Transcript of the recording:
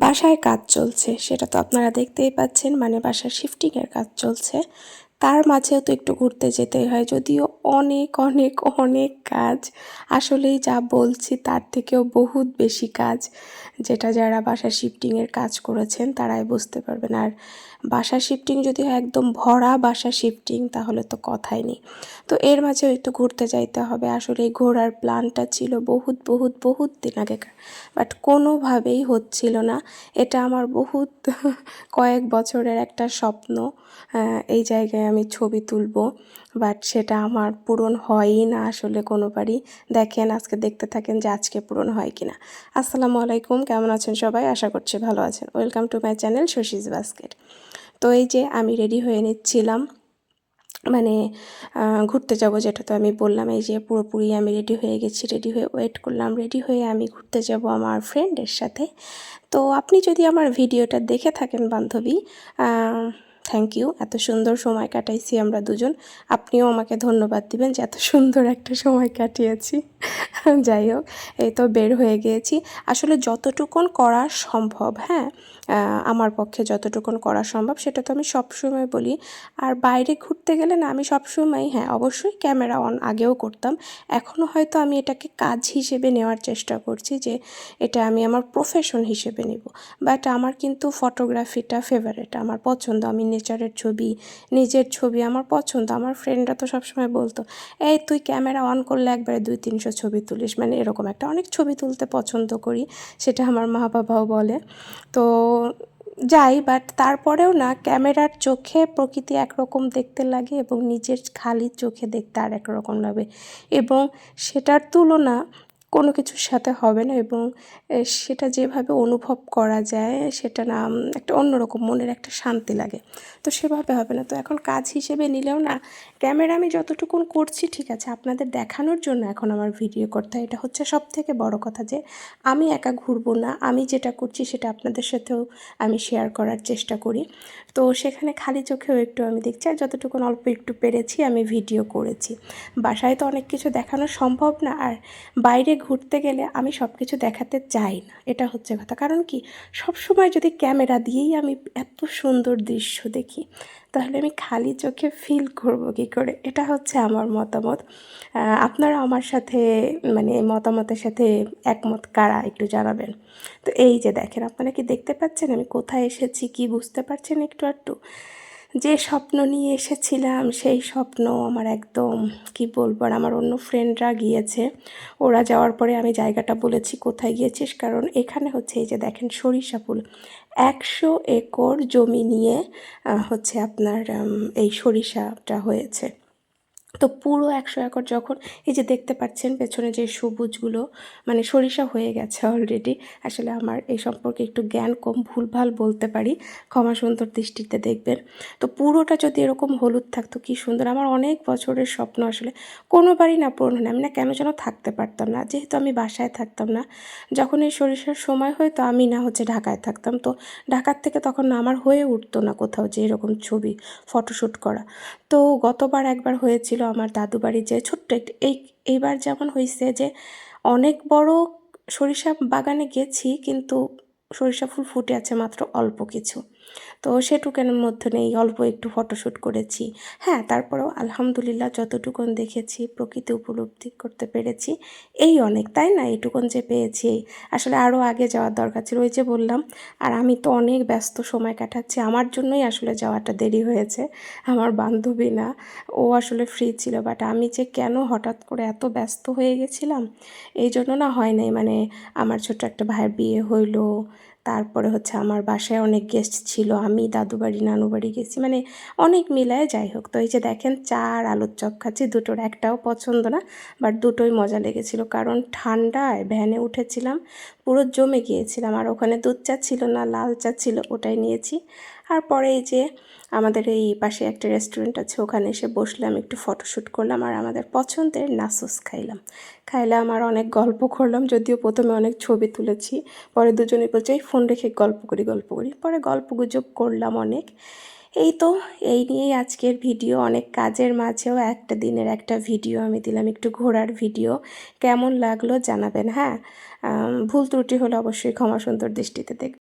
বাসায় কাজ চলছে, সেটা তো আপনারা দেখতেই পাচ্ছেন, মানে বাসার শিফটিংয়ের কাজ চলছে। তার মাঝেও তো একটু ঘুরতে যেতেই হয়, যদিও অনেক অনেক অনেক কাজ। আসলেই যা বলছি তার থেকেও বহুত বেশি কাজ, যেটা যারা বাসা শিফটিংয়ের কাজ করেছেন তারাই বুঝতে পারবেন। আর বাসা শিফটিং যদি হয় একদম ভরা বাসা শিফটিং, তাহলে তো কথাই নেই। তো এর মাঝেও একটু ঘুরতে যাইতে হবে। আসলে এই ঘোরার প্ল্যানটা ছিল বহুত বহুত বহুত দিন আগেকার, বাট কোনোভাবেই হচ্ছিল না। এটা আমার বহুত কয়েক বছরের একটা স্বপ্ন, এই জায়গায় আমি ছবি তুলব, বাট সেটা আমার পূরণ হয়ই না আসলে কোনোবারই। দেখেন, আজকে দেখতে থাকেন যে আজকে পূরণ হয় কিনা। আসসালামু আলাইকুম, কেমন আছেন সবাই? আশা করছি ভালো আছেন। Welcome to my channel Shashi's basket. তো এই যে আমি রেডি হয়ে নিচ্ছিলাম, মানে ঘুরতে যাব, যেটা তো আমি বললাম। এই যে পুরোপুরি আমি রেডি হয়ে গেছি, রেডি হয়ে ওয়েট করলাম, রেডি হয়ে আমি ঘুরতে যাব আমার ফ্রেন্ডের সাথে। তো আপনি যদি আমার ভিডিওটা দেখে থাকেন বান্ধবী, থ্যাংক ইউ। এত সুন্দর সময় কাটাইছি আমরা দুজন। আপনিও আমাকে ধন্যবাদ দিবেন যে এত সুন্দর একটা সময় কাটিয়েছি। যাই হোক, এই তো বের হয়ে গিয়েছি। আসলে যতটুকুন করা সম্ভব, হ্যাঁ, আমার পক্ষে যতটুকুন করা সম্ভব সেটা তো আমি সবসময় বলি। আর বাইরে ঘুরতে গেলে না, আমি সবসময়, হ্যাঁ অবশ্যই ক্যামেরা অন আগেও করতাম, এখনও হয়তো আমি এটাকে কাজ হিসেবে নেওয়ার চেষ্টা করছি, যে এটা আমি আমার প্রফেশন হিসেবে নেব। বাট আমার কিন্তু ফটোগ্রাফিটা ফেভারিট, আমার পছন্দ। আমি নেচারের ছবি, নিজের ছবি আমার পছন্দ। আমার ফ্রেন্ডরা তো সবসময় বলতো, এই তুই ক্যামেরা অন করলে একবারে 200-300 ছবি তুলিস, মানে এরকম একটা। অনেক ছবি তুলতে পছন্দ করি, সেটা আমার মা বাবাও বলে। তো যাই, বাট তারপরেও না, ক্যামেরার চোখে প্রকৃতি একরকম দেখতে লাগে এবং নিজের খালি চোখে দেখতে আর একরকম লাগে, এবং সেটার তুলনা কোনো কিছুর সাথে হবে না। এবং সেটা যেভাবে অনুভব করা যায়, সেটা না একটা অন্যরকম মনের একটা শান্তি লাগে। তো সেভাবে হবে না। তো এখন কাজ হিসেবে নিলেও না, ক্যামেরা আমি যতটুকুন করছি ঠিক আছে, আপনাদের দেখানোর জন্য এখন আমার ভিডিও করতে হয়। এটা হচ্ছে সবথেকে বড় কথা, যে আমি একা ঘুরবো না, আমি যেটা করছি সেটা আপনাদের সাথেও আমি শেয়ার করার চেষ্টা করি। তো সেখানে খালি চোখেও একটু আমি দেখছি, আর যতটুকুন অল্প একটু পেরেছি আমি ভিডিও করেছি। বাসায় তো অনেক কিছু দেখানো সম্ভব না, আর বাইরে ঘুরতে গেলে আমি সব কিছু দেখাতে চাই না, এটা হচ্ছে কথা। কারণ কি, সবসময় যদি ক্যামেরা দিয়েই আমি এত সুন্দর দৃশ্য দেখি, তাহলে আমি খালি চোখে ফিল করব কী করে? এটা হচ্ছে আমার মতামত। আপনারা আমার সাথে, মানে মতামতের সাথে একমত কারা একটু জানাবেন। তো এই যে দেখেন, আপনারা কি দেখতে পাচ্ছেন আমি কোথায় এসেছি? কি বুঝতে পারছেন একটু একটু? যে স্বপ্ন নিয়ে এসেছিলাম সেই স্বপ্ন আমার একদম, কি বলবো। আর আমার অন্য ফ্রেন্ডরা গিয়েছে, ওরা যাওয়ার পরে আমি জায়গাটা বলেছি কোথায় গিয়েছিস, কারণ এখানে হচ্ছে এই যে দেখেন সরিষা ফুল, 100 একর জমি নিয়ে হচ্ছে আপনার এই সরিষাটা হয়েছে। তো পুরো 100 একর যখন, এই যে দেখতে পাচ্ছেন পেছনে যে সবুজগুলো, মানে সরিষা হয়ে গেছে অলরেডি। আসলে আমার এই সম্পর্কে একটু জ্ঞান কম, ভুলভাল বলতে পারি, ক্ষমা সুন্দর দৃষ্টিতে দেখবেন। তো পুরোটা যদি এরকম হলুদ থাকতো কি সুন্দর। আমার অনেক বছরের স্বপ্ন, আসলে কোনোবারই না পূরণ হয়। আমি না কেন যেন থাকতে পারতাম না, যেহেতু আমি বাসায় থাকতাম না। যখন এই সরিষার সময় হয়, তো আমি না হচ্ছে ঢাকায় থাকতাম। তো ঢাকার থেকে তখন না আমার হয়ে উঠতো না কোথাও যে এরকম ছবি ফটোশ্যুট করা। তো গতবার একবার হয়েছিল আমার দাদু বাড়ি, যে ছোট্ট একটি, এইবার যেমন হয়েছে যে অনেক বড় সরিষা বাগানে গেছি, কিন্তু সরিষা ফুল ফুটে আছে মাত্র অল্প কিছু। তো সেটুকুনের মধ্যে নেই, অল্প একটু ফটোশ্যুট করেছি। হ্যাঁ, তারপরেও আলহামদুলিল্লাহ যতটুকুন দেখেছি, প্রকৃতি উপলব্ধি করতে পেরেছি, এই অনেক, তাই না? এইটুকুন যে পেয়েছি, আসলে আরও আগে যাওয়ার দরকার ছিল, ওই যে বললাম। আর আমি তো অনেক ব্যস্ত সময় কাটাচ্ছি, আমার জন্যই আসলে যাওয়াটা দেরি হয়েছে, আমার বান্ধবী না। ও আসলে ফ্রি ছিল, বাট আমি যে কেন হঠাৎ করে এত ব্যস্ত হয়ে গেছিলাম, এই জন্য না হয় নাই। মানে আমার ছোট্ট একটা ভাইয়ের বিয়ে হইলো, তারপরে হচ্ছে আমার বাসায় অনেক গেস্ট ছিল, আমি দাদু বাড়ি নানু বাড়ি গেছি, মানে অনেক মিলায়। যাই হোক, তো এই যে দেখেন চা আর আলুর চপ খাচ্ছি, দুটোর একটাও পছন্দ না, বাট দুটোই মজা লেগেছিল। কারণ ঠান্ডায় ভ্যানে উঠেছিলাম, পুরো জমে গিয়েছিলাম। আর ওখানে দুধ চা ছিল না, লাল চা ছিল, ওটাই নিয়েছি। আর পরে এই যে আমাদের এই পাশে একটা রেস্টুরেন্ট আছে, ওখানে এসে বসলাম, একটু ফটোশ্যুট করলাম, আর আমাদের পছন্দের নাসোস খাইলাম আর অনেক গল্প করলাম। যদিও প্রথমে অনেক ছবি তুলেছি, পরে দুজনে বলছে এই ফোন রেখে গল্প করি, পরে গল্প গুজব করলাম অনেক। এই তো, এই নিয়েই আজকের ভিডিও। অনেক কাজের মাঝেও একটা দিনের একটা ভিডিও আমি দিলাম, একটু ঘোরার ভিডিও। কেমন লাগলো জানাবেন, হ্যাঁ। ভুল ত্রুটি হলে অবশ্যই ক্ষমা সুন্দর দৃষ্টিতে দেখবেন।